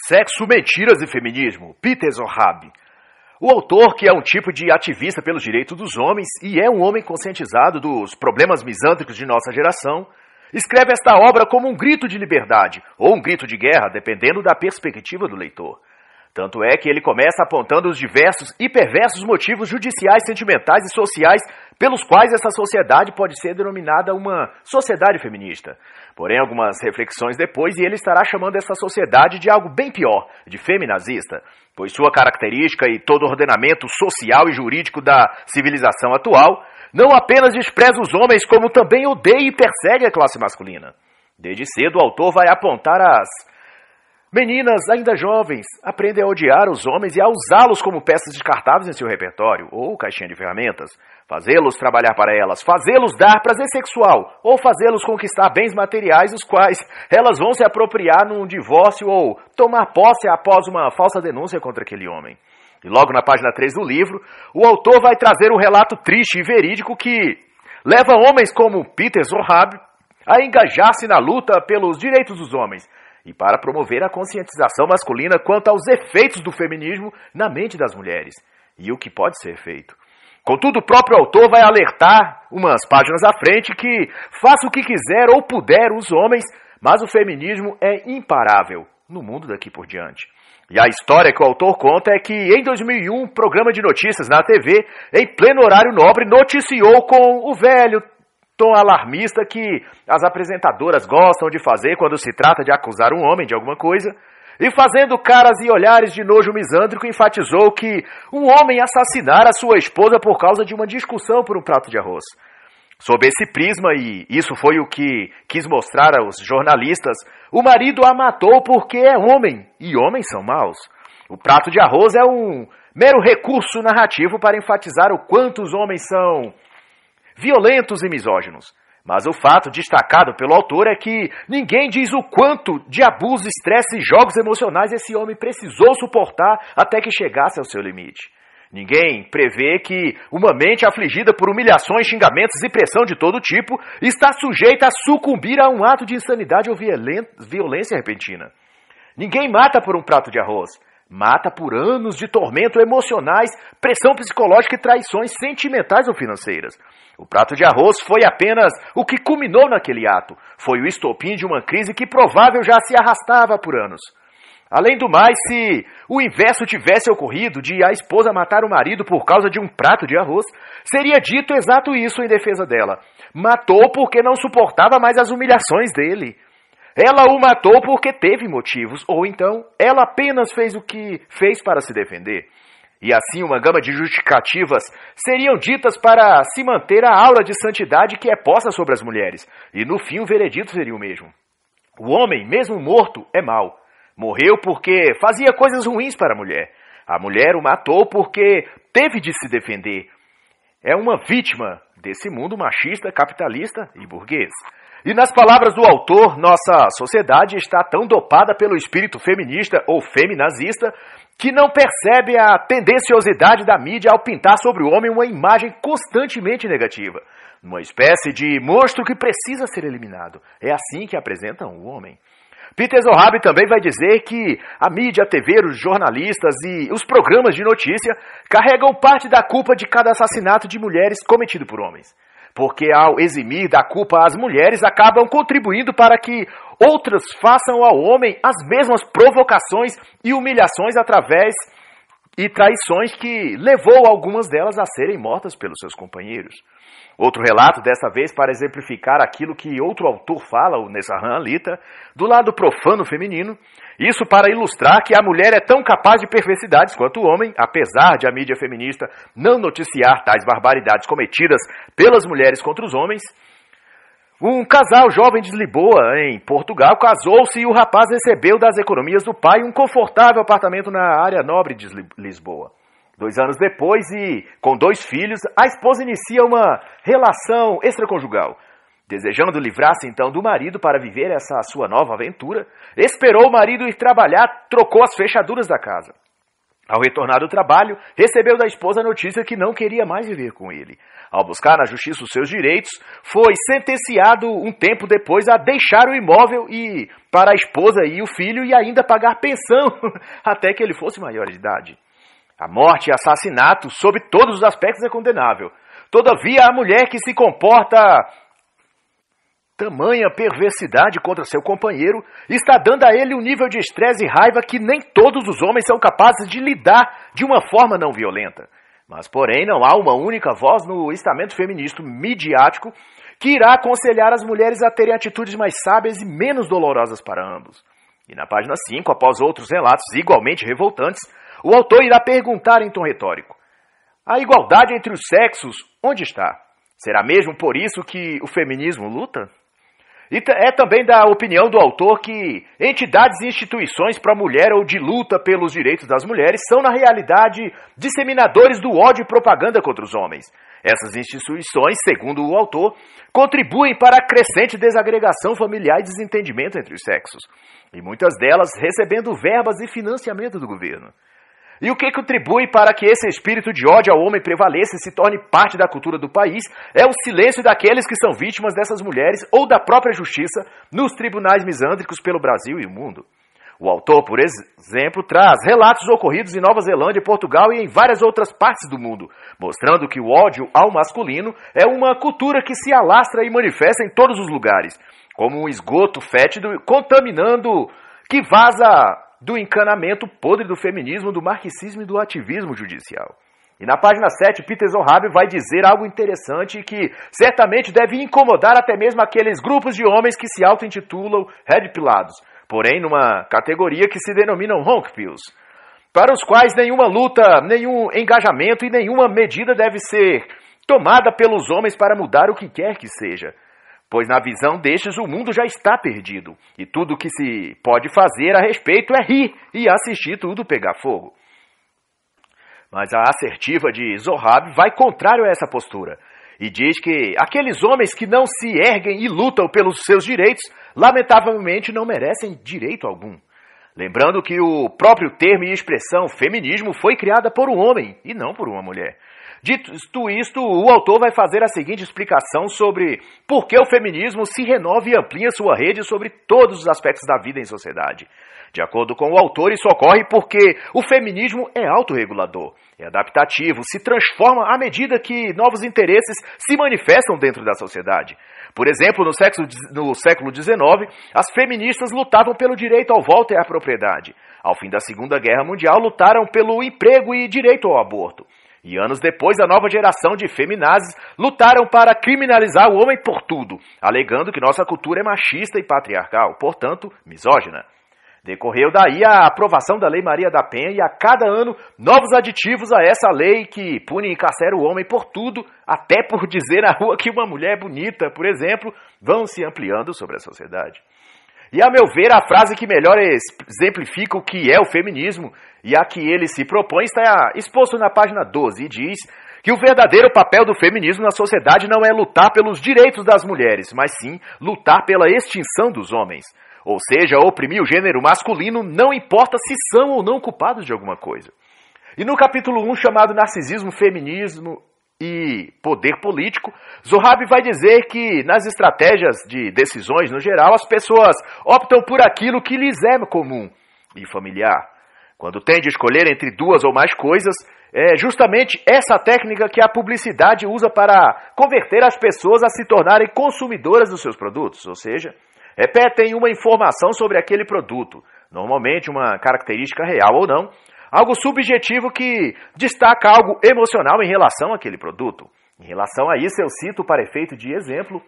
Sexo, Mentiras e Feminismo, Peter Zohab. O autor, que é um tipo de ativista pelos direitos dos homens e é um homem conscientizado dos problemas misândricos de nossa geração, escreve esta obra como um grito de liberdade ou um grito de guerra, dependendo da perspectiva do leitor. Tanto é que ele começa apontando os diversos e perversos motivos judiciais, sentimentais e sociais pelos quais essa sociedade pode ser denominada uma sociedade feminista. Porém, algumas reflexões depois, e ele estará chamando essa sociedade de algo bem pior, de feminazista, pois sua característica e todo o ordenamento social e jurídico da civilização atual não apenas despreza os homens, como também odeia e persegue a classe masculina. Desde cedo, o autor vai apontar as meninas ainda jovens aprendem a odiar os homens e a usá-los como peças descartáveis em seu repertório, ou caixinha de ferramentas, fazê-los trabalhar para elas, fazê-los dar prazer sexual, ou fazê-los conquistar bens materiais os quais elas vão se apropriar num divórcio ou tomar posse após uma falsa denúncia contra aquele homem. E logo na página 3 do livro, o autor vai trazer um relato triste e verídico que leva homens como Peter Zohab a engajar-se na luta pelos direitos dos homens, e para promover a conscientização masculina quanto aos efeitos do feminismo na mente das mulheres, e o que pode ser feito. Contudo, o próprio autor vai alertar, umas páginas à frente, que faça o que quiser ou puder os homens, mas o feminismo é imparável no mundo daqui por diante. E a história que o autor conta é que, em 2001, um programa de notícias na TV, em pleno horário nobre, noticiou com o velho tom alarmista que as apresentadoras gostam de fazer quando se trata de acusar um homem de alguma coisa, e fazendo caras e olhares de nojo misândrico, enfatizou que um homem assassinara sua esposa por causa de uma discussão por um prato de arroz. Sob esse prisma, e isso foi o que quis mostrar aos jornalistas, o marido a matou porque é homem, e homens são maus. O prato de arroz é um mero recurso narrativo para enfatizar o quanto os homens são violentos e misóginos. Mas o fato destacado pelo autor é que ninguém diz o quanto de abuso, estresse e jogos emocionais esse homem precisou suportar até que chegasse ao seu limite. Ninguém prevê que uma mente afligida por humilhações, xingamentos e pressão de todo tipo está sujeita a sucumbir a um ato de insanidade ou violência repentina. Ninguém mata por um prato de arroz. Mata por anos de tormento emocionais, pressão psicológica e traições sentimentais ou financeiras. O prato de arroz foi apenas o que culminou naquele ato. Foi o estopim de uma crise que provável já se arrastava por anos. Além do mais, se o inverso tivesse ocorrido de a esposa matar o marido por causa de um prato de arroz, seria dito exato isso em defesa dela. Matou porque não suportava mais as humilhações dele. Ela o matou porque teve motivos, ou então ela apenas fez o que fez para se defender. E assim uma gama de justificativas seriam ditas para se manter a aura de santidade que é posta sobre as mulheres. E no fim o veredito seria o mesmo. O homem, mesmo morto, é mau. Morreu porque fazia coisas ruins para a mulher. A mulher o matou porque teve de se defender. É uma vítima desse mundo machista, capitalista e burguês. E nas palavras do autor, nossa sociedade está tão dopada pelo espírito feminista ou feminazista que não percebe a tendenciosidade da mídia ao pintar sobre o homem uma imagem constantemente negativa. Uma espécie de monstro que precisa ser eliminado. É assim que apresentam o homem. Peter Zohab também vai dizer que a mídia, a TV, os jornalistas e os programas de notícia carregam parte da culpa de cada assassinato de mulheres cometido por homens. Porque ao eximir da culpa as mulheres, acabam contribuindo para que outras façam ao homem as mesmas provocações e humilhações através e traições que levou algumas delas a serem mortas pelos seus companheiros. Outro relato, dessa vez para exemplificar aquilo que outro autor fala, o Nessahan Alita, do lado profano feminino, isso para ilustrar que a mulher é tão capaz de perversidades quanto o homem, apesar de a mídia feminista não noticiar tais barbaridades cometidas pelas mulheres contra os homens. Um casal jovem de Lisboa, em Portugal, casou-se e o rapaz recebeu das economias do pai um confortável apartamento na área nobre de Lisboa. 2 anos depois e com 2 filhos, a esposa inicia uma relação extraconjugal. Desejando livrar-se então do marido para viver essa sua nova aventura, esperou o marido ir trabalhar, trocou as fechaduras da casa. Ao retornar do trabalho, recebeu da esposa a notícia que não queria mais viver com ele. Ao buscar na justiça os seus direitos, foi sentenciado um tempo depois a deixar o imóvel e para a esposa e o filho e ainda pagar pensão até que ele fosse maior de idade. A morte e assassinato, sob todos os aspectos, é condenável. Todavia, a mulher que se comporta tamanha perversidade contra seu companheiro está dando a ele um nível de estresse e raiva que nem todos os homens são capazes de lidar de uma forma não violenta. Mas, porém, não há uma única voz no estamento feminista midiático que irá aconselhar as mulheres a terem atitudes mais sábias e menos dolorosas para ambos. E na página 5, após outros relatos igualmente revoltantes, o autor irá perguntar em tom retórico: a igualdade entre os sexos, onde está? Será mesmo por isso que o feminismo luta? E é também da opinião do autor que entidades e instituições pró-mulher ou de luta pelos direitos das mulheres são, na realidade, disseminadores do ódio e propaganda contra os homens. Essas instituições, segundo o autor, contribuem para a crescente desagregação familiar e desentendimento entre os sexos, e muitas delas recebendo verbas e financiamento do governo. E o que contribui para que esse espírito de ódio ao homem prevaleça e se torne parte da cultura do país é o silêncio daqueles que são vítimas dessas mulheres ou da própria justiça nos tribunais misândricos pelo Brasil e o mundo. O autor, por exemplo, traz relatos ocorridos em Nova Zelândia, Portugal e em várias outras partes do mundo, mostrando que o ódio ao masculino é uma cultura que se alastra e manifesta em todos os lugares, como um esgoto fétido contaminando que vaza do encanamento podre do feminismo, do marxismo e do ativismo judicial. E na página 7, Peter Zohab vai dizer algo interessante que certamente deve incomodar até mesmo aqueles grupos de homens que se auto-intitulam Red Pillados, porém numa categoria que se denominam Honk Pills, para os quais nenhuma luta, nenhum engajamento e nenhuma medida deve ser tomada pelos homens para mudar o que quer que seja. Pois na visão destes o mundo já está perdido, e tudo o que se pode fazer a respeito é rir e assistir tudo pegar fogo. Mas a assertiva de Zohab vai contrário a essa postura, e diz que aqueles homens que não se erguem e lutam pelos seus direitos, lamentavelmente não merecem direito algum. Lembrando que o próprio termo e expressão feminismo foi criada por um homem e não por uma mulher. Dito isto, o autor vai fazer a seguinte explicação sobre por que o feminismo se renova e amplia sua rede sobre todos os aspectos da vida em sociedade. De acordo com o autor, isso ocorre porque o feminismo é autorregulador, é adaptativo, se transforma à medida que novos interesses se manifestam dentro da sociedade. Por exemplo, no século XIX, as feministas lutavam pelo direito ao voto e à propriedade. Ao fim da Segunda Guerra Mundial, lutaram pelo emprego e direito ao aborto. E anos depois, a nova geração de feminazes lutaram para criminalizar o homem por tudo, alegando que nossa cultura é machista e patriarcal, portanto, misógina. Decorreu daí a aprovação da Lei Maria da Penha e a cada ano novos aditivos a essa lei que pune e encarcera o homem por tudo, até por dizer na rua que uma mulher é bonita, por exemplo, vão se ampliando sobre a sociedade. E, a meu ver, a frase que melhor exemplifica o que é o feminismo e a que ele se propõe está exposto na página 12 e diz que o verdadeiro papel do feminismo na sociedade não é lutar pelos direitos das mulheres, mas sim lutar pela extinção dos homens. Ou seja, oprimir o gênero masculino não importa se são ou não culpados de alguma coisa. E no capítulo 1, chamado Narcisismo, Feminismo e Poder Político, Zohab vai dizer que nas estratégias de decisões no geral, as pessoas optam por aquilo que lhes é comum e familiar. Quando tem de escolher entre duas ou mais coisas, é justamente essa técnica que a publicidade usa para converter as pessoas a se tornarem consumidoras dos seus produtos, ou seja, repetem uma informação sobre aquele produto, normalmente uma característica real ou não, algo subjetivo que destaca algo emocional em relação àquele produto. Em relação a isso, eu cito, para efeito de exemplo,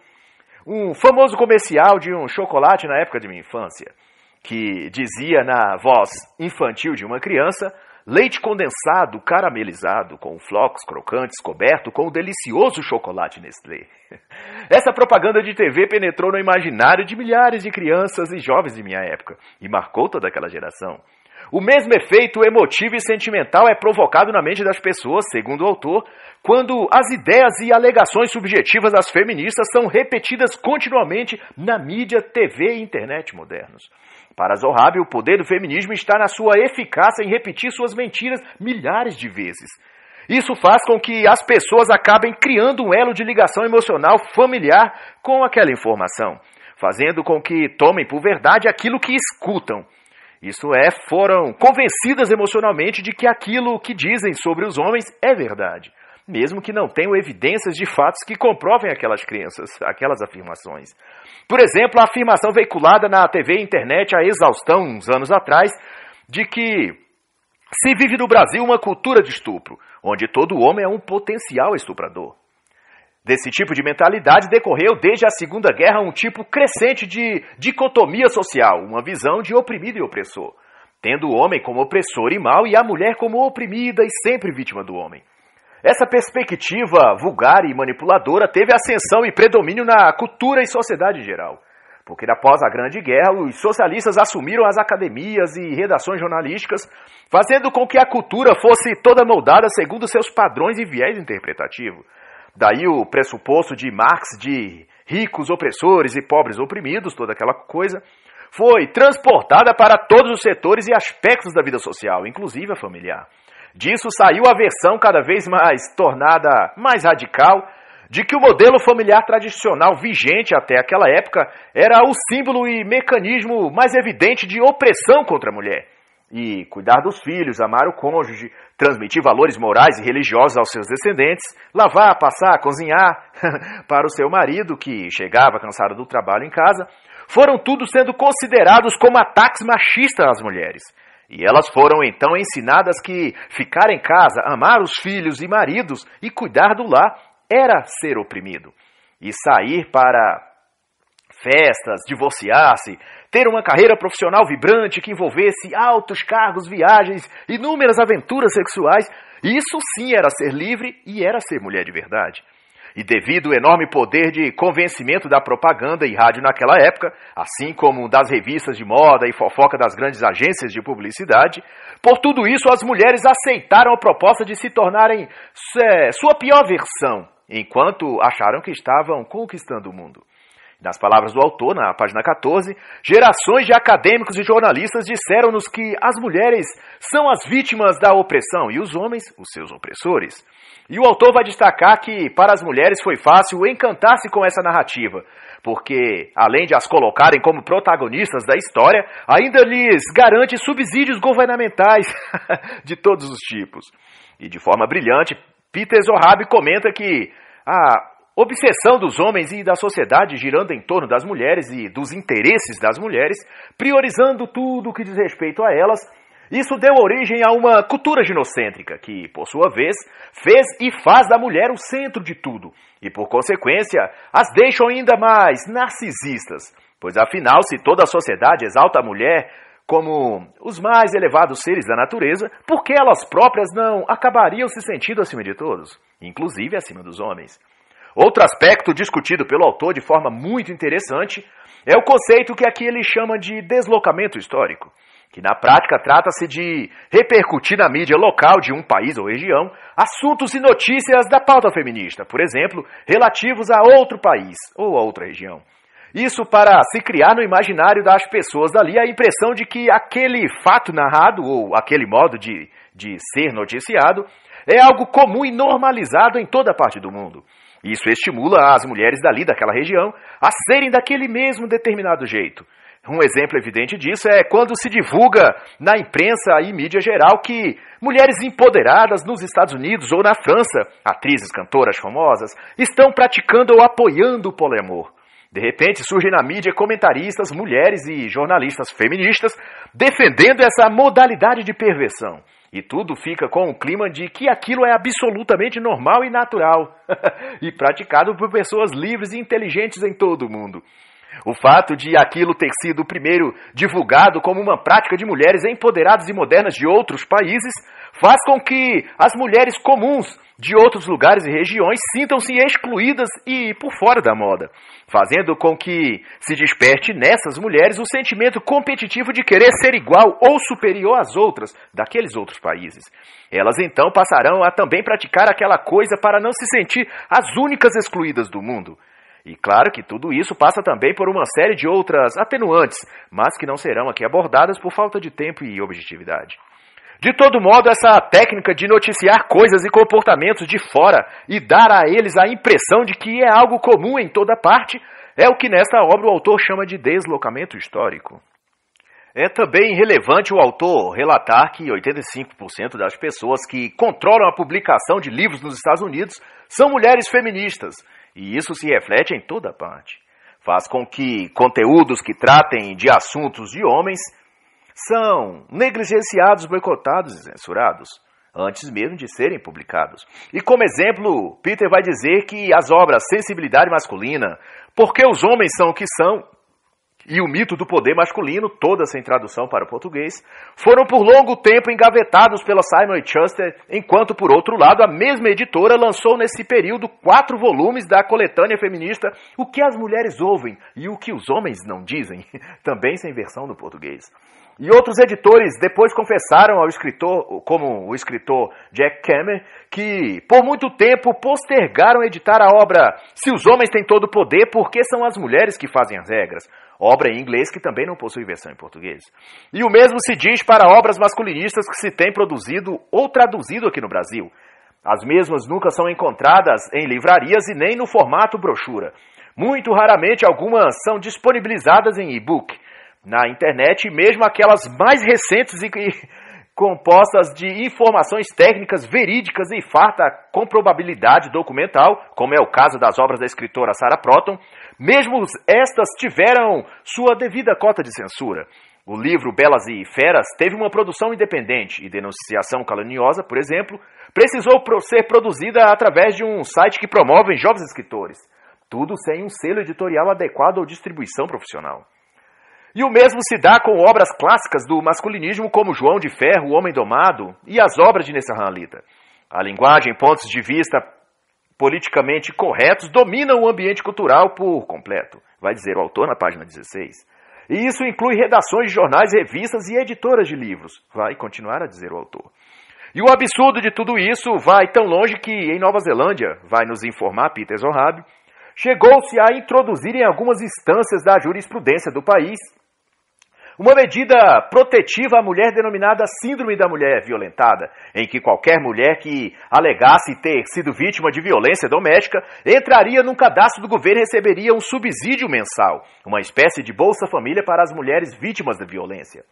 um famoso comercial de um chocolate na época de minha infância, que dizia na voz infantil de uma criança: leite condensado caramelizado com flocos crocantes coberto com o delicioso chocolate Nestlé. Essa propaganda de TV penetrou no imaginário de milhares de crianças e jovens de minha época e marcou toda aquela geração. O mesmo efeito emotivo e sentimental é provocado na mente das pessoas, segundo o autor, quando as ideias e alegações subjetivas das feministas são repetidas continuamente na mídia, TV e internet modernos. Para Zohab, o poder do feminismo está na sua eficácia em repetir suas mentiras milhares de vezes. Isso faz com que as pessoas acabem criando um elo de ligação emocional familiar com aquela informação, fazendo com que tomem por verdade aquilo que escutam. Isso é, foram convencidas emocionalmente de que aquilo que dizem sobre os homens é verdade, mesmo que não tenham evidências de fatos que comprovem aquelas crenças, aquelas afirmações. Por exemplo, a afirmação veiculada na TV e internet a exaustão, uns anos atrás, de que se vive no Brasil uma cultura de estupro, onde todo homem é um potencial estuprador. Desse tipo de mentalidade decorreu desde a Segunda Guerra um tipo crescente de dicotomia social, uma visão de oprimido e opressor, tendo o homem como opressor e mau e a mulher como oprimida e sempre vítima do homem. Essa perspectiva vulgar e manipuladora teve ascensão e predomínio na cultura e sociedade em geral, porque após a Grande Guerra, os socialistas assumiram as academias e redações jornalísticas, fazendo com que a cultura fosse toda moldada segundo seus padrões e viés interpretativo. Daí o pressuposto de Marx de ricos opressores e pobres oprimidos, toda aquela coisa, foi transportada para todos os setores e aspectos da vida social, inclusive a familiar. Disso saiu a versão cada vez mais tornada mais radical, de que o modelo familiar tradicional vigente até aquela época era o símbolo e mecanismo mais evidente de opressão contra a mulher. E cuidar dos filhos, amar o cônjuge, transmitir valores morais e religiosos aos seus descendentes, lavar, passar, cozinhar para o seu marido, que chegava cansado do trabalho em casa, foram tudo sendo considerados como ataques machistas às mulheres. E elas foram então ensinadas que ficar em casa, amar os filhos e maridos e cuidar do lar era ser oprimido. E sair para festas, divorciar-se, ter uma carreira profissional vibrante que envolvesse altos cargos, viagens, inúmeras aventuras sexuais, isso sim era ser livre e era ser mulher de verdade. E devido ao enorme poder de convencimento da propaganda e rádio naquela época, assim como das revistas de moda e fofoca das grandes agências de publicidade, por tudo isso as mulheres aceitaram a proposta de se tornarem sua pior versão, enquanto acharam que estavam conquistando o mundo. Nas palavras do autor, na página 14, gerações de acadêmicos e jornalistas disseram-nos que as mulheres são as vítimas da opressão e os homens, os seus opressores. E o autor vai destacar que para as mulheres foi fácil encantar-se com essa narrativa, porque, além de as colocarem como protagonistas da história, ainda lhes garante subsídios governamentais de todos os tipos. E de forma brilhante, Peter Zohab comenta que a obsessão dos homens e da sociedade girando em torno das mulheres e dos interesses das mulheres, priorizando tudo o que diz respeito a elas, isso deu origem a uma cultura ginocêntrica que, por sua vez, fez e faz da mulher o centro de tudo e, por consequência, as deixam ainda mais narcisistas, pois afinal, se toda a sociedade exalta a mulher como os mais elevados seres da natureza, por que elas próprias não acabariam se sentindo acima de todos, inclusive acima dos homens? Outro aspecto discutido pelo autor de forma muito interessante é o conceito que aqui ele chama de deslocamento histórico, que na prática trata-se de repercutir na mídia local de um país ou região assuntos e notícias da pauta feminista, por exemplo, relativos a outro país ou a outra região. Isso para se criar no imaginário das pessoas dali a impressão de que aquele fato narrado ou aquele modo de ser noticiado é algo comum e normalizado em toda parte do mundo. Isso estimula as mulheres dali, daquela região, a serem daquele mesmo determinado jeito. Um exemplo evidente disso é quando se divulga na imprensa e mídia geral que mulheres empoderadas nos Estados Unidos ou na França, atrizes, cantoras famosas, estão praticando ou apoiando o poliamor. De repente surgem na mídia comentaristas, mulheres e jornalistas feministas defendendo essa modalidade de perversão. E tudo fica com um clima de que aquilo é absolutamente normal e natural e praticado por pessoas livres e inteligentes em todo o mundo. O fato de aquilo ter sido primeiro divulgado como uma prática de mulheres empoderadas e modernas de outros países faz com que as mulheres comuns de outros lugares e regiões sintam-se excluídas e por fora da moda, fazendo com que se desperte nessas mulheres o sentimento competitivo de querer ser igual ou superior às outras daqueles outros países. Elas então passarão a também praticar aquela coisa para não se sentir as únicas excluídas do mundo. E claro que tudo isso passa também por uma série de outras atenuantes, mas que não serão aqui abordadas por falta de tempo e objetividade. De todo modo, essa técnica de noticiar coisas e comportamentos de fora e dar a eles a impressão de que é algo comum em toda parte é o que nesta obra o autor chama de deslocamento histórico. É também relevante o autor relatar que 85% das pessoas que controlam a publicação de livros nos Estados Unidos são mulheres feministas, e isso se reflete em toda parte. Faz com que conteúdos que tratem de assuntos de homens são negligenciados, boicotados e censurados, antes mesmo de serem publicados. E como exemplo, Peter vai dizer que as obras Sensibilidade Masculina, Porque os Homens São o que São, e O Mito do Poder Masculino, todas sem tradução para o português, foram por longo tempo engavetados pela Simon & Schuster, enquanto, por outro lado, a mesma editora lançou nesse período 4 volumes da coletânea feminista O que as Mulheres Ouvem e O que os Homens Não Dizem, também sem versão no português. E outros editores depois confessaram ao escritor, como o escritor Jack Cameron, que por muito tempo postergaram editar a obra Se os Homens Têm Todo o Poder, porque são as mulheres que fazem as regras, obra em inglês que também não possui versão em português. E o mesmo se diz para obras masculinistas que se têm produzido ou traduzido aqui no Brasil. As mesmas nunca são encontradas em livrarias e nem no formato brochura. Muito raramente algumas são disponibilizadas em e-book, na internet, mesmo aquelas mais recentes e compostas de informações técnicas verídicas e farta com probabilidade documental, como é o caso das obras da escritora Sarah Proton, mesmo estas tiveram sua devida cota de censura. O livro Belas e Feras teve uma produção independente e denunciação caluniosa, por exemplo, precisou ser produzida através de um site que promove jovens escritores, tudo sem um selo editorial adequado ou distribuição profissional. E o mesmo se dá com obras clássicas do masculinismo como João de Ferro, O Homem Domado e as obras de Nessa Hanlita. A linguagem e pontos de vista politicamente corretos dominam o ambiente cultural por completo, vai dizer o autor na página 16. E isso inclui redações de jornais, revistas e editoras de livros, vai continuar a dizer o autor. E o absurdo de tudo isso vai tão longe que em Nova Zelândia, vai nos informar Peter Zohab, chegou-se a introduzir em algumas instâncias da jurisprudência do país uma medida protetiva à mulher denominada Síndrome da Mulher Violentada, em que qualquer mulher que alegasse ter sido vítima de violência doméstica entraria num cadastro do governo e receberia um subsídio mensal, uma espécie de Bolsa Família para as mulheres vítimas da violência.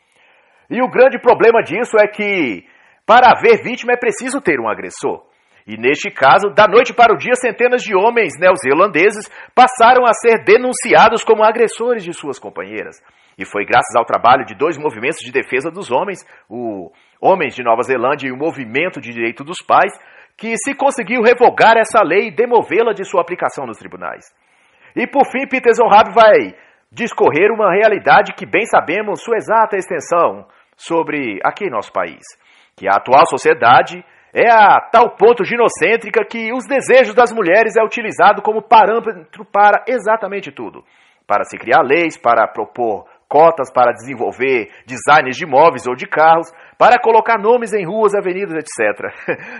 E o grande problema disso é que, para haver vítima, é preciso ter um agressor. E neste caso, da noite para o dia, centenas de homens neozelandeses passaram a ser denunciados como agressores de suas companheiras. E foi graças ao trabalho de 2 movimentos de defesa dos homens, o Homens de Nova Zelândia e o Movimento de Direito dos Pais, que se conseguiu revogar essa lei e demovê-la de sua aplicação nos tribunais. E por fim, Peter Zohab vai discorrer uma realidade que bem sabemos sua exata extensão sobre aqui em nosso país, que a atual sociedade é a tal ponto ginocêntrica que os desejos das mulheres é utilizado como parâmetro para exatamente tudo. Para se criar leis, para propor cotas, para desenvolver designs de móveis ou de carros, para colocar nomes em ruas, avenidas, etc.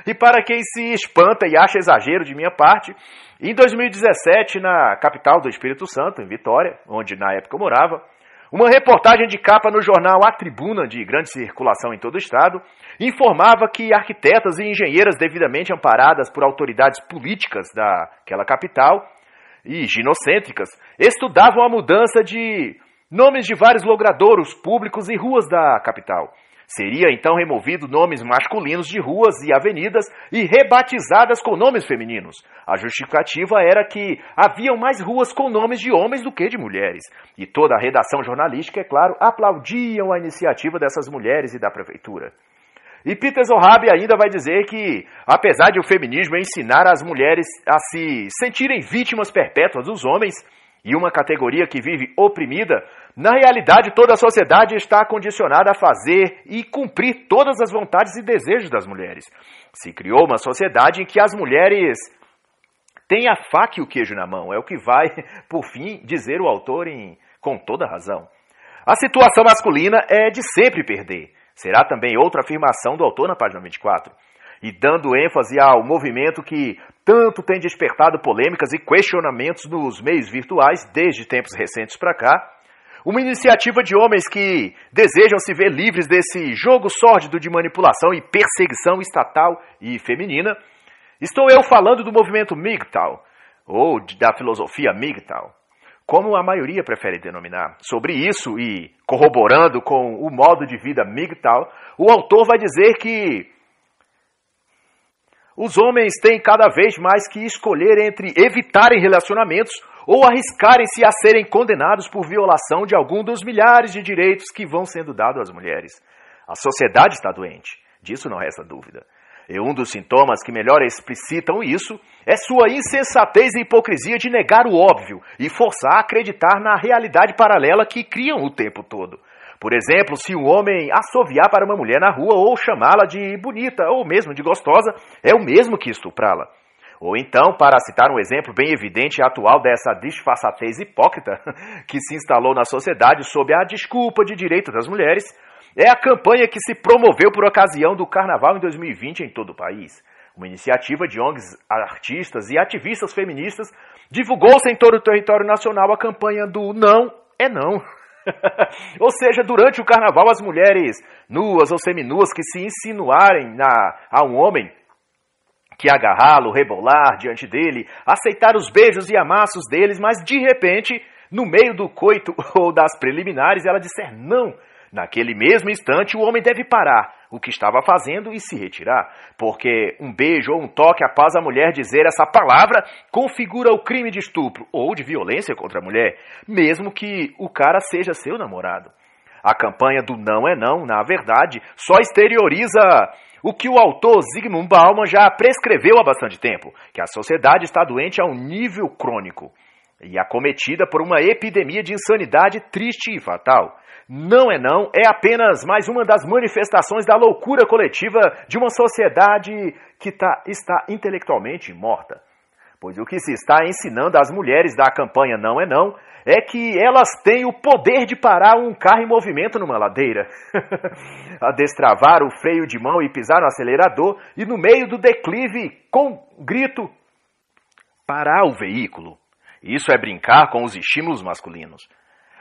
E para quem se espanta e acha exagero de minha parte, em 2017, na capital do Espírito Santo, em Vitória, onde na época eu morava, uma reportagem de capa no jornal A Tribuna, de grande circulação em todo o estado, informava que arquitetas e engenheiras devidamente amparadas por autoridades políticas daquela capital e ginocêntricas estudavam a mudança de nomes de vários logradouros públicos e ruas da capital. Seria então removido nomes masculinos de ruas e avenidas e rebatizadas com nomes femininos. A justificativa era que haviam mais ruas com nomes de homens do que de mulheres. E toda a redação jornalística, é claro, aplaudiam a iniciativa dessas mulheres e da prefeitura. E Peter Zohab ainda vai dizer que, apesar de o feminismo ensinar as mulheres a se sentirem vítimas perpétuas dos homens, e uma categoria que vive oprimida, na realidade toda a sociedade está condicionada a fazer e cumprir todas as vontades e desejos das mulheres. Se criou uma sociedade em que as mulheres têm a faca e o queijo na mão, é o que vai, por fim, dizer o autor com toda razão. A situação masculina é de sempre perder. Será também outra afirmação do autor na página 24. E dando ênfase ao movimento que tanto tem despertado polêmicas e questionamentos nos meios virtuais desde tempos recentes para cá, uma iniciativa de homens que desejam se ver livres desse jogo sórdido de manipulação e perseguição estatal e feminina. Estou eu falando do movimento MGTOW, ou da filosofia MGTOW. como a maioria prefere denominar. Sobre isso, e corroborando com o modo de vida MGTOW, o autor vai dizer que os homens têm cada vez mais que escolher entre evitarem relacionamentos ou arriscarem-se a serem condenados por violação de algum dos milhares de direitos que vão sendo dados às mulheres. A sociedade está doente, disso não resta dúvida. E um dos sintomas que melhor explicitam isso é sua insensatez e hipocrisia de negar o óbvio e forçar a acreditar na realidade paralela que criam o tempo todo. Por exemplo, se um homem assoviar para uma mulher na rua ou chamá-la de bonita ou mesmo de gostosa, é o mesmo que estuprá-la. Ou então, para citar um exemplo bem evidente e atual dessa disfarçatez hipócrita que se instalou na sociedade sob a desculpa de direito das mulheres, é a campanha que se promoveu por ocasião do Carnaval em 2020 em todo o país. Uma iniciativa de ONGs, artistas e ativistas feministas divulgou-se em todo o território nacional a campanha do Não é Não. Ou seja, durante o Carnaval, as mulheres nuas ou seminuas que se insinuarem a um homem, que agarrá-lo, rebolar diante dele, aceitar os beijos e amassos deles, mas de repente, no meio do coito ou das preliminares, ela disser não. Naquele mesmo instante, o homem deve parar o que estava fazendo e se retirar, porque um beijo ou um toque após a mulher dizer essa palavra configura o crime de estupro ou de violência contra a mulher, mesmo que o cara seja seu namorado. A campanha do Não é Não, na verdade, só exterioriza o que o autor Zygmunt Bauman já prescreveu há bastante tempo, que a sociedade está doente a um nível crônico e acometida por uma epidemia de insanidade triste e fatal. Não é não é apenas mais uma das manifestações da loucura coletiva de uma sociedade que está intelectualmente morta. Pois o que se está ensinando às mulheres da campanha Não é Não é que elas têm o poder de parar um carro em movimento numa ladeira, a destravar o freio de mão e pisar no acelerador e no meio do declive, com grito, parar o veículo. Isso é brincar com os estímulos masculinos.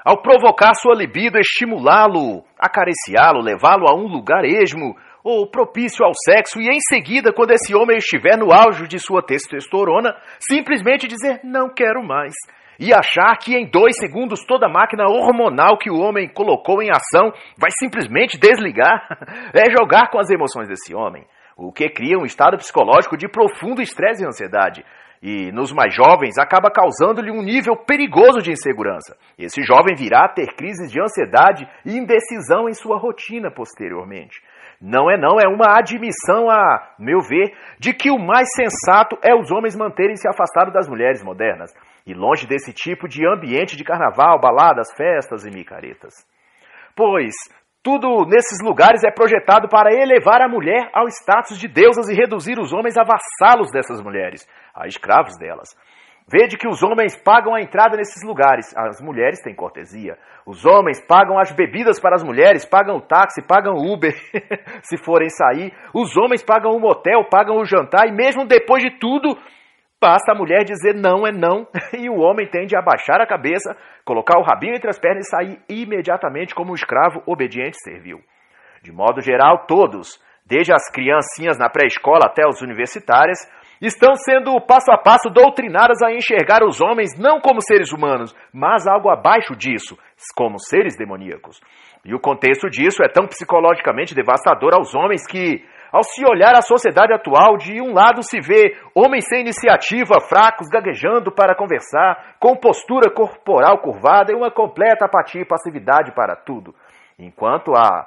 Ao provocar sua libido, estimulá-lo, acariciá-lo, levá-lo a um lugar esmo ou propício ao sexo e em seguida, quando esse homem estiver no auge de sua testosterona, simplesmente dizer não quero mais e achar que em 2 segundos toda a máquina hormonal que o homem colocou em ação vai simplesmente desligar, é jogar com as emoções desse homem, o que cria um estado psicológico de profundo estresse e ansiedade. E nos mais jovens acaba causando-lhe um nível perigoso de insegurança. Esse jovem virá a ter crises de ansiedade e indecisão em sua rotina posteriormente. Não é uma admissão, a meu ver, de que o mais sensato é os homens manterem-se afastados das mulheres modernas e longe desse tipo de ambiente de carnaval, baladas, festas e micaretas. Pois tudo nesses lugares é projetado para elevar a mulher ao status de deusas e reduzir os homens a vassalos dessas mulheres, a escravos delas. Vede que os homens pagam a entrada nesses lugares, as mulheres têm cortesia. Os homens pagam as bebidas para as mulheres, pagam o táxi, pagam o Uber, se forem sair. Os homens pagam o motel, pagam o jantar e mesmo depois de tudo, basta a mulher dizer não é não e o homem tende a baixar a cabeça, colocar o rabinho entre as pernas e sair imediatamente como um escravo obediente servil. De modo geral, todos, desde as criancinhas na pré-escola até as universitárias, estão sendo passo a passo doutrinadas a enxergar os homens não como seres humanos, mas algo abaixo disso, como seres demoníacos. E o contexto disso é tão psicologicamente devastador aos homens que, ao se olhar a sociedade atual, de um lado se vê homens sem iniciativa, fracos, gaguejando para conversar, com postura corporal curvada e uma completa apatia e passividade para tudo. Enquanto a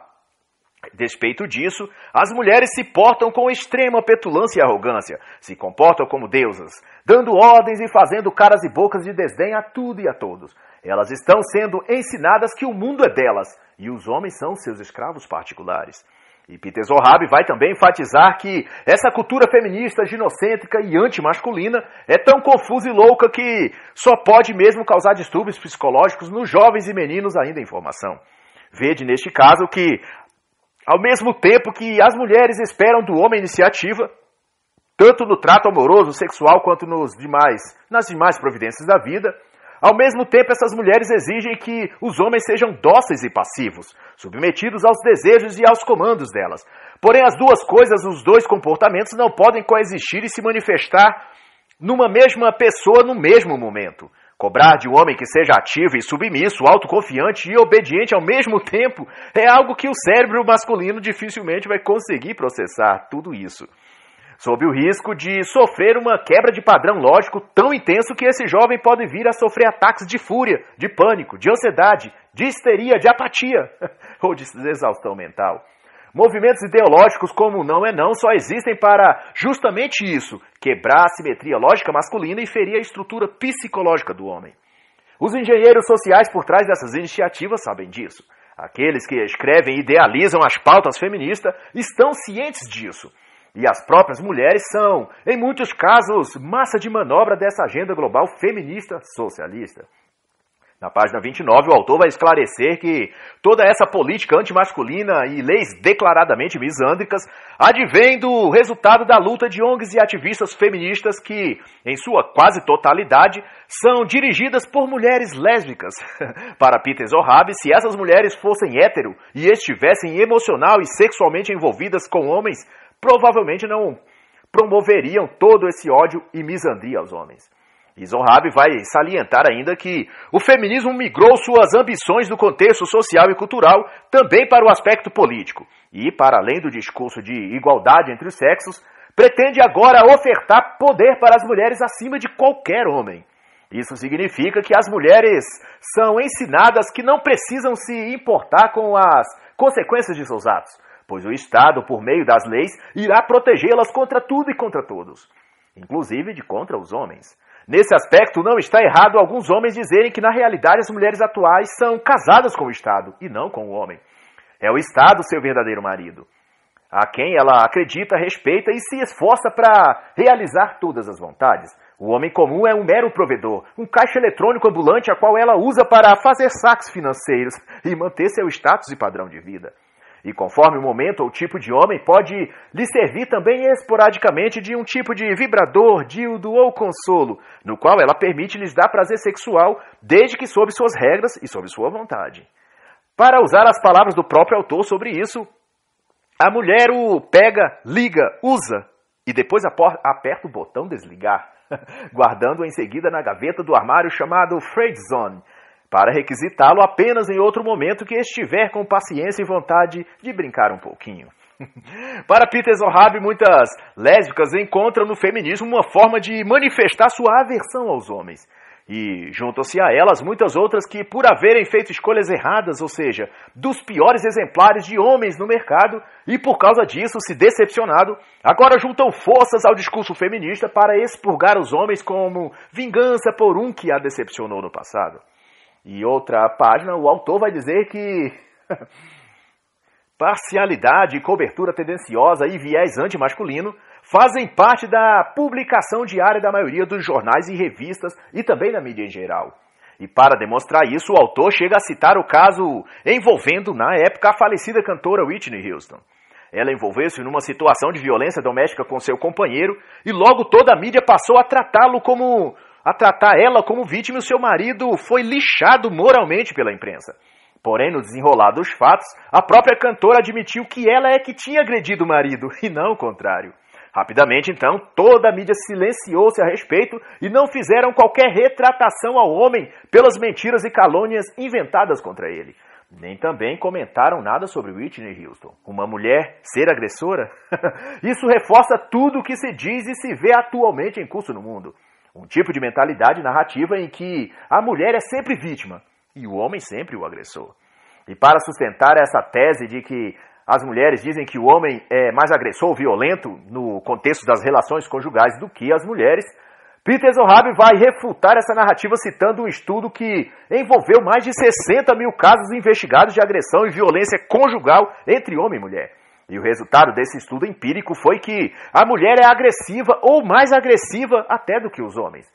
despeito disso, as mulheres se portam com extrema petulância e arrogância, se comportam como deusas, dando ordens e fazendo caras e bocas de desdém a tudo e a todos. Elas estão sendo ensinadas que o mundo é delas e os homens são seus escravos particulares. E Peter Zohab vai também enfatizar que essa cultura feminista, ginocêntrica e antimasculina é tão confusa e louca que só pode mesmo causar distúrbios psicológicos nos jovens e meninos ainda em formação. Vede neste caso que, ao mesmo tempo que as mulheres esperam do homem iniciativa, tanto no trato amoroso, sexual, quanto nas demais providências da vida, ao mesmo tempo essas mulheres exigem que os homens sejam dóceis e passivos, submetidos aos desejos e aos comandos delas. Porém, as duas coisas, os dois comportamentos não podem coexistir e se manifestar numa mesma pessoa no mesmo momento. Cobrar de um homem que seja ativo e submisso, autoconfiante e obediente ao mesmo tempo é algo que o cérebro masculino dificilmente vai conseguir processar tudo isso. Sob o risco de sofrer uma quebra de padrão lógico tão intenso que esse jovem pode vir a sofrer ataques de fúria, de pânico, de ansiedade, de histeria, de apatia ou de exaustão mental. Movimentos ideológicos como não é não só existem para justamente isso, quebrar a simetria lógica masculina e ferir a estrutura psicológica do homem. Os engenheiros sociais por trás dessas iniciativas sabem disso. Aqueles que escrevem e idealizam as pautas feministas estão cientes disso. E as próprias mulheres são, em muitos casos, massa de manobra dessa agenda global feminista socialista. Na página 29, o autor vai esclarecer que toda essa política antimasculina e leis declaradamente misândricas advém do resultado da luta de ONGs e ativistas feministas que, em sua quase totalidade, são dirigidas por mulheres lésbicas. Para Peter Zohab, se essas mulheres fossem hétero e estivessem emocional e sexualmente envolvidas com homens, provavelmente não promoveriam todo esse ódio e misandria aos homens. E Zohab vai salientar ainda que o feminismo migrou suas ambições do contexto social e cultural também para o aspecto político e, para além do discurso de igualdade entre os sexos, pretende agora ofertar poder para as mulheres acima de qualquer homem. Isso significa que as mulheres são ensinadas que não precisam se importar com as consequências de seus atos, pois o Estado, por meio das leis, irá protegê-las contra tudo e contra todos, inclusive de contra os homens. Nesse aspecto, não está errado alguns homens dizerem que, na realidade, as mulheres atuais são casadas com o Estado e não com o homem. É o Estado seu verdadeiro marido, a quem ela acredita, respeita e se esforça para realizar todas as vontades. O homem comum é um mero provedor, um caixa eletrônico ambulante a qual ela usa para fazer saques financeiros e manter seu status e padrão de vida. E conforme o momento ou tipo de homem, pode lhe servir também esporadicamente de um tipo de vibrador, dildo ou consolo, no qual ela permite lhes dar prazer sexual, desde que sob suas regras e sob sua vontade. Para usar as palavras do próprio autor sobre isso, a mulher o pega, liga, usa e depois aperta o botão desligar, guardando-o em seguida na gaveta do armário chamado Friend Zone, para requisitá-lo apenas em outro momento que estiver com paciência e vontade de brincar um pouquinho. Para Peter Zohab, muitas lésbicas encontram no feminismo uma forma de manifestar sua aversão aos homens. E juntam-se a elas muitas outras que, por haverem feito escolhas erradas, ou seja, dos piores exemplares de homens no mercado, e por causa disso se decepcionado, agora juntam forças ao discurso feminista para expurgar os homens como vingança por um que a decepcionou no passado. E outra página, o autor vai dizer que parcialidade, cobertura tendenciosa e viés antimasculino fazem parte da publicação diária da maioria dos jornais e revistas e também da mídia em geral. E para demonstrar isso, o autor chega a citar o caso envolvendo, na época, a falecida cantora Whitney Houston. Ela envolveu-se numa situação de violência doméstica com seu companheiro e logo toda a mídia passou a tratar ela como vítima e o seu marido foi lixado moralmente pela imprensa. Porém, no desenrolar dos fatos, a própria cantora admitiu que ela é que tinha agredido o marido e não o contrário. Rapidamente, então, toda a mídia silenciou-se a respeito e não fizeram qualquer retratação ao homem pelas mentiras e calúnias inventadas contra ele. Nem também comentaram nada sobre Whitney Houston, uma mulher ser agressora. Isso reforça tudo o que se diz e se vê atualmente em curso no mundo. Um tipo de mentalidade narrativa em que a mulher é sempre vítima e o homem sempre o agressor. E para sustentar essa tese de que as mulheres dizem que o homem é mais agressor ou violento no contexto das relações conjugais do que as mulheres, Peter Zohab vai refutar essa narrativa citando um estudo que envolveu mais de 60 mil casos investigados de agressão e violência conjugal entre homem e mulher. E o resultado desse estudo empírico foi que a mulher é agressiva ou mais agressiva até do que os homens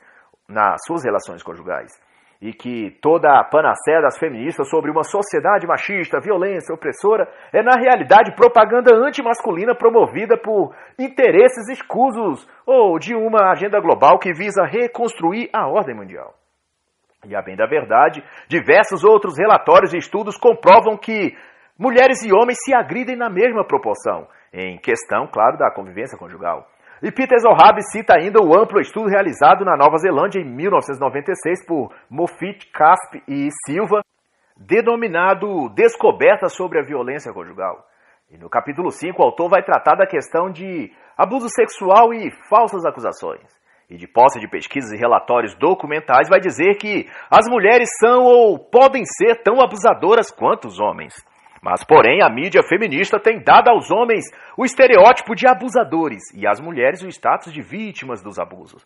nas suas relações conjugais. E que toda a panaceia das feministas sobre uma sociedade machista, violência, opressora, é na realidade propaganda antimasculina promovida por interesses escusos ou de uma agenda global que visa reconstruir a ordem mundial. E a bem da verdade, diversos outros relatórios e estudos comprovam que mulheres e homens se agridem na mesma proporção, em questão, claro, da convivência conjugal. E Peter Zohab cita ainda o amplo estudo realizado na Nova Zelândia em 1996 por Moffitt, Casp e Silva, denominado Descoberta sobre a Violência Conjugal. E no capítulo 5, o autor vai tratar da questão de abuso sexual e falsas acusações. E de posse de pesquisas e relatórios documentais vai dizer que as mulheres são ou podem ser tão abusadoras quanto os homens. Mas, porém, a mídia feminista tem dado aos homens o estereótipo de abusadores e às mulheres o status de vítimas dos abusos.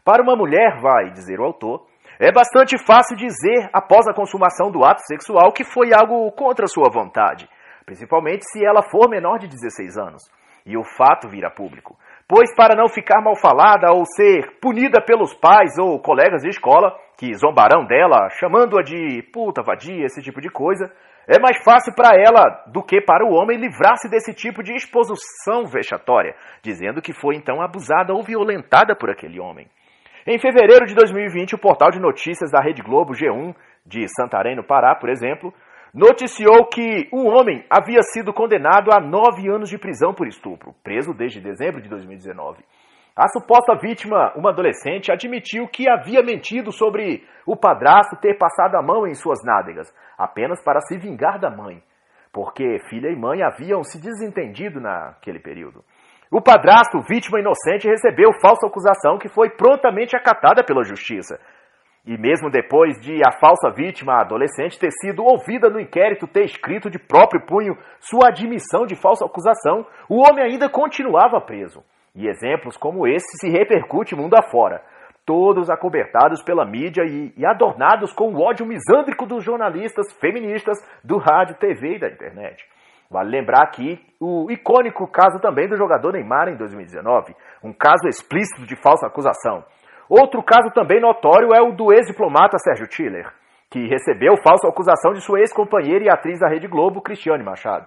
Para uma mulher, vai dizer o autor, é bastante fácil dizer, após a consumação do ato sexual, que foi algo contra sua vontade, principalmente se ela for menor de 16 anos, e o fato vir a público. Pois, para não ficar mal falada ou ser punida pelos pais ou colegas de escola, que zombarão dela, chamando-a de puta, vadia, esse tipo de coisa, é mais fácil para ela do que para o homem livrar-se desse tipo de exposição vexatória, dizendo que foi então abusada ou violentada por aquele homem. Em fevereiro de 2020, o portal de notícias da Rede Globo G1, de Santarém, no Pará, por exemplo, noticiou que um homem havia sido condenado a 9 anos de prisão por estupro, preso desde dezembro de 2019. A suposta vítima, uma adolescente, admitiu que havia mentido sobre o padrasto ter passado a mão em suas nádegas, apenas para se vingar da mãe, porque filha e mãe haviam se desentendido naquele período. O padrasto, vítima inocente, recebeu falsa acusação que foi prontamente acatada pela justiça. E mesmo depois de a falsa vítima, a adolescente, ter sido ouvida no inquérito, ter escrito de próprio punho sua admissão de falsa acusação, o homem ainda continuava preso. E exemplos como esse se repercutem mundo afora, todos acobertados pela mídia e adornados com o ódio misândrico dos jornalistas feministas do rádio, TV e da internet. Vale lembrar aqui o icônico caso também do jogador Neymar em 2019, um caso explícito de falsa acusação. Outro caso também notório é o do ex-diplomata Sérgio Tiller, que recebeu falsa acusação de sua ex-companheira e atriz da Rede Globo, Cristiane Machado.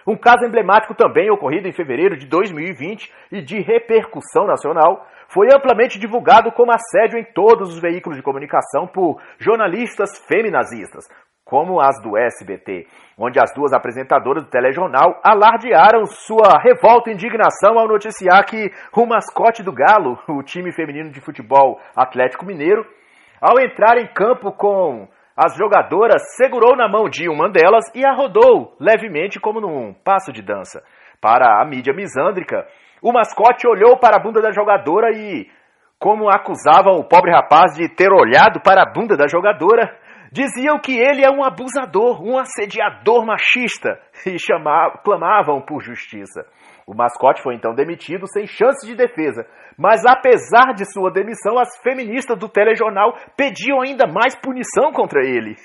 Um caso emblemático também ocorrido em fevereiro de 2020 e de repercussão nacional, foi amplamente divulgado como assédio em todos os veículos de comunicação por jornalistas feminazistas, como as do SBT, onde as duas apresentadoras do telejornal alardearam sua revolta e indignação ao noticiar que o mascote do Galo, o time feminino de futebol Atlético Mineiro, ao entrar em campo com as jogadoras, segurou na mão de uma delas e a rodou levemente como num passo de dança. Para a mídia misândrica, o mascote olhou para a bunda da jogadora e, como acusavam o pobre rapaz de ter olhado para a bunda da jogadora, diziam que ele é um abusador, um assediador machista e clamavam por justiça. O mascote foi então demitido sem chance de defesa, mas apesar de sua demissão, as feministas do telejornal pediam ainda mais punição contra ele.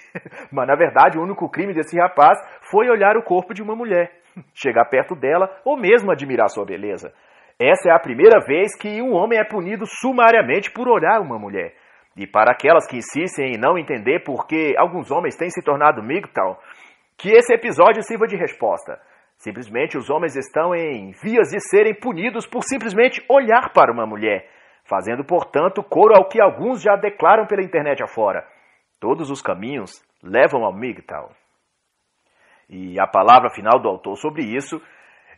Mas na verdade o único crime desse rapaz foi olhar o corpo de uma mulher, chegar perto dela ou mesmo admirar sua beleza. Essa é a primeira vez que um homem é punido sumariamente por olhar uma mulher. E para aquelas que insistem em não entender por que alguns homens têm se tornado MGTOW, que esse episódio sirva de resposta. Simplesmente os homens estão em vias de serem punidos por simplesmente olhar para uma mulher, fazendo, portanto, coro ao que alguns já declaram pela internet afora. Todos os caminhos levam ao MGTOW. E a palavra final do autor sobre isso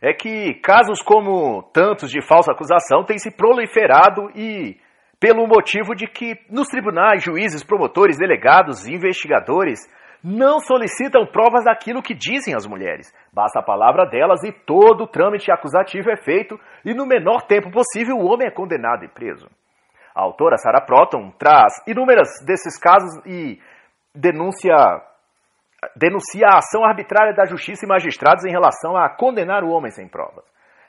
é que casos como tantos de falsa acusação têm se proliferado e pelo motivo de que nos tribunais, juízes, promotores, delegados e investigadores não solicitam provas daquilo que dizem as mulheres. Basta a palavra delas e todo o trâmite acusativo é feito e no menor tempo possível o homem é condenado e preso. A autora Sarah Proton traz inúmeros desses casos e denuncia a ação arbitrária da justiça e magistrados em relação a condenar o homem sem provas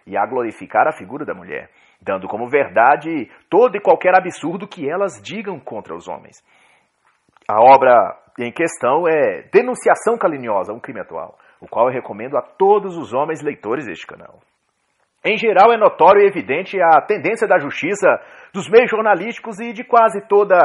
e a glorificar a figura da mulher, dando como verdade todo e qualquer absurdo que elas digam contra os homens. A obra em questão é Denunciação Caluniosa, um crime atual, o qual eu recomendo a todos os homens leitores deste canal. Em geral, é notório e evidente a tendência da justiça, dos meios jornalísticos e de quase toda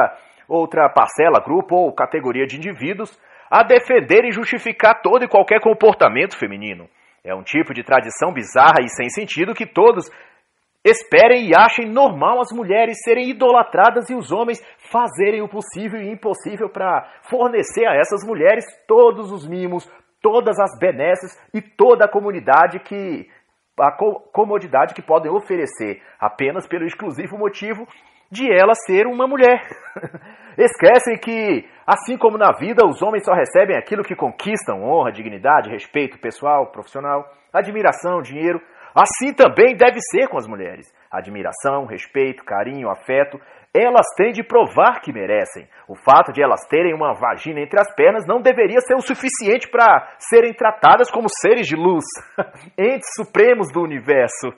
outra parcela, grupo ou categoria de indivíduos a defender e justificar todo e qualquer comportamento feminino. É um tipo de tradição bizarra e sem sentido que todos esperem e achem normal as mulheres serem idolatradas e os homens fazerem o possível e impossível para fornecer a essas mulheres todos os mimos, todas as benesses e toda a comunidade que comodidade que podem oferecer apenas pelo exclusivo motivo de ela ser uma mulher. Esquecem que, assim como na vida, os homens só recebem aquilo que conquistam: honra, dignidade, respeito pessoal, profissional, admiração, dinheiro. Assim também deve ser com as mulheres. Admiração, respeito, carinho, afeto, elas têm de provar que merecem. O fato de elas terem uma vagina entre as pernas não deveria ser o suficiente para serem tratadas como seres de luz, entes supremos do universo.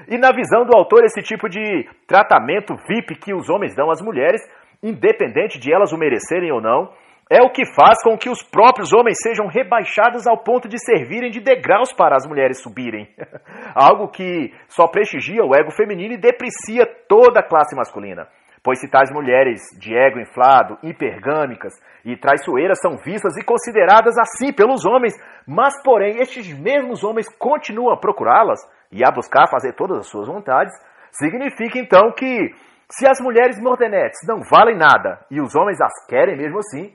E na visão do autor, esse tipo de tratamento VIP que os homens dão às mulheres, independente de elas o merecerem ou não, é o que faz com que os próprios homens sejam rebaixados ao ponto de servirem de degraus para as mulheres subirem. Algo que só prestigia o ego feminino e deprecia toda a classe masculina. Pois se tais mulheres de ego inflado, hipergâmicas e traiçoeiras são vistas e consideradas assim pelos homens, mas porém estes mesmos homens continuam a procurá-las e a buscar fazer todas as suas vontades, significa então que se as mulheres mordenetes não valem nada e os homens as querem mesmo assim,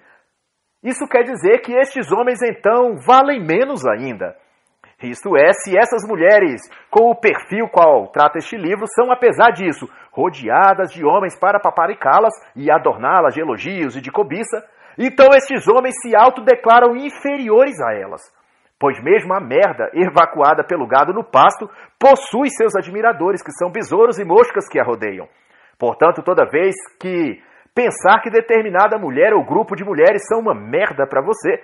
isso quer dizer que estes homens, então, valem menos ainda. Isto é, se essas mulheres, com o perfil qual trata este livro, são, apesar disso, rodeadas de homens para paparicá-las e adorná-las de elogios e de cobiça, então estes homens se autodeclaram inferiores a elas. Pois mesmo a merda evacuada pelo gado no pasto possui seus admiradores, que são besouros e moscas que a rodeiam. Portanto, toda vez que pensar que determinada mulher ou grupo de mulheres são uma merda para você,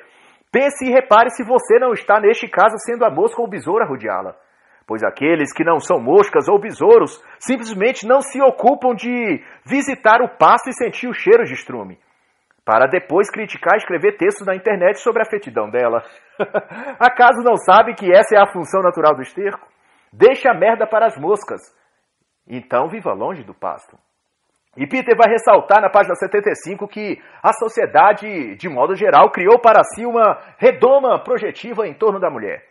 pense e repare se você não está, neste caso, sendo a mosca ou o besouro a rodeá-la. Pois aqueles que não são moscas ou besouros simplesmente não se ocupam de visitar o pasto e sentir o cheiro de estrume, para depois criticar e escrever textos na internet sobre a fetidão dela. Acaso não sabe que essa é a função natural do esterco? Deixe a merda para as moscas. Então viva longe do pasto. E Peter vai ressaltar na página 75 que a sociedade, de modo geral, criou para si uma redoma projetiva em torno da mulher,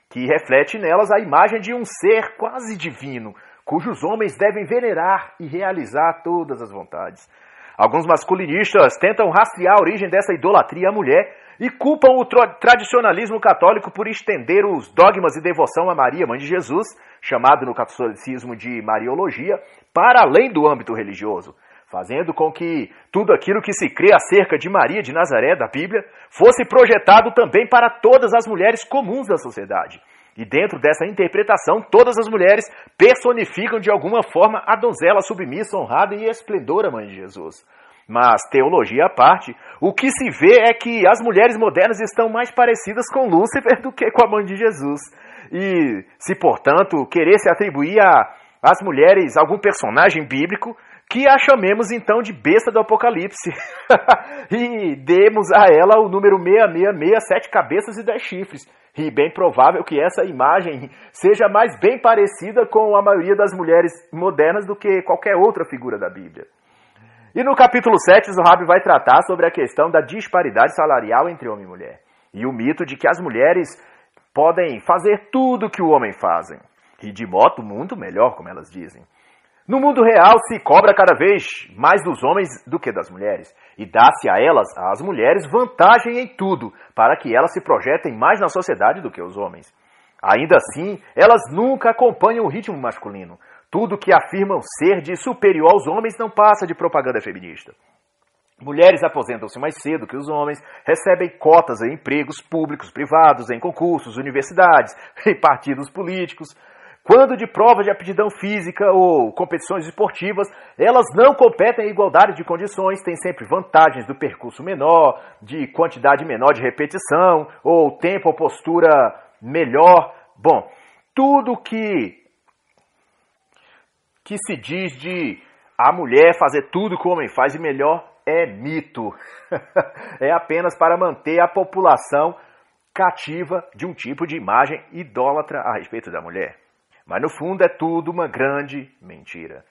que reflete nelas a imagem de um ser quase divino, cujos homens devem venerar e realizar todas as vontades. Alguns masculinistas tentam rastrear a origem dessa idolatria à mulher e culpam o tradicionalismo católico por estender os dogmas e devoção a Maria, mãe de Jesus, chamado no catolicismo de Mariologia, para além do âmbito religioso, fazendo com que tudo aquilo que se crê acerca de Maria de Nazaré, da Bíblia, fosse projetado também para todas as mulheres comuns da sociedade. E dentro dessa interpretação, todas as mulheres personificam de alguma forma a donzela submissa, honrada e esplendora mãe de Jesus. Mas, teologia à parte, o que se vê é que as mulheres modernas estão mais parecidas com Lúcifer do que com a mãe de Jesus. E se, portanto, querer se atribuir às mulheres algum personagem bíblico, que a chamemos então de besta do Apocalipse e demos a ela o número 666, 7 cabeças e 10 chifres. E bem provável que essa imagem seja mais bem parecida com a maioria das mulheres modernas do que qualquer outra figura da Bíblia. E no capítulo 7, Zohar vai tratar sobre a questão da disparidade salarial entre homem e mulher, e o mito de que as mulheres podem fazer tudo o que o homem fazem, e de modo muito melhor, como elas dizem. No mundo real se cobra cada vez mais dos homens do que das mulheres, e dá-se a elas, às mulheres, vantagem em tudo, para que elas se projetem mais na sociedade do que os homens. Ainda assim, elas nunca acompanham o ritmo masculino. Tudo que afirmam ser de superior aos homens não passa de propaganda feminista. Mulheres aposentam-se mais cedo que os homens, recebem cotas em empregos públicos, privados, em concursos, universidades, em partidos políticos. Quando de prova de aptidão física ou competições esportivas, elas não competem em igualdade de condições, têm sempre vantagens do percurso menor, de quantidade menor de repetição, ou tempo ou postura melhor. Bom, tudo que se diz de a mulher fazer tudo que o homem faz e melhor é mito. É apenas para manter a população cativa de um tipo de imagem idólatra a respeito da mulher. Mas no fundo é tudo uma grande mentira.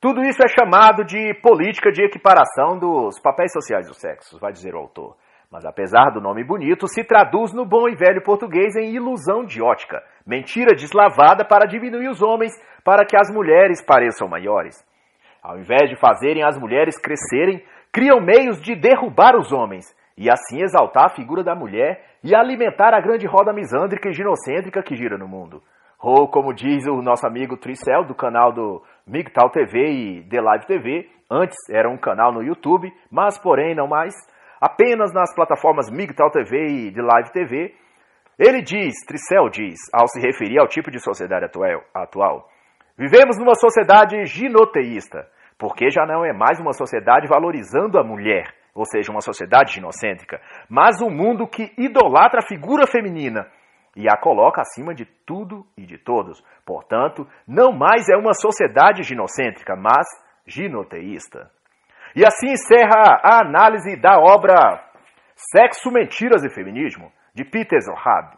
Tudo isso é chamado de política de equiparação dos papéis sociais dos sexos, vai dizer o autor. Mas apesar do nome bonito, se traduz no bom e velho português em ilusão de ótica, mentira deslavada para diminuir os homens, para que as mulheres pareçam maiores. Ao invés de fazerem as mulheres crescerem, criam meios de derrubar os homens, e assim exaltar a figura da mulher e alimentar a grande roda misândrica e ginocêntrica que gira no mundo. ou como diz o nosso amigo Tricel, do canal do MGTOW TV e The Live TV, antes era um canal no YouTube, mas porém não mais, apenas nas plataformas MGTOW TV e The Live TV, ele diz, Tricel diz, ao se referir ao tipo de sociedade atual, vivemos numa sociedade ginoteísta, porque já não é mais uma sociedade valorizando a mulher, ou seja, uma sociedade ginocêntrica, mas um mundo que idolatra a figura feminina e a coloca acima de tudo e de todos. Portanto, não mais é uma sociedade ginocêntrica, mas ginoteísta. E assim encerra a análise da obra Sexo, Mentiras e Feminismo, de Peter Zohar.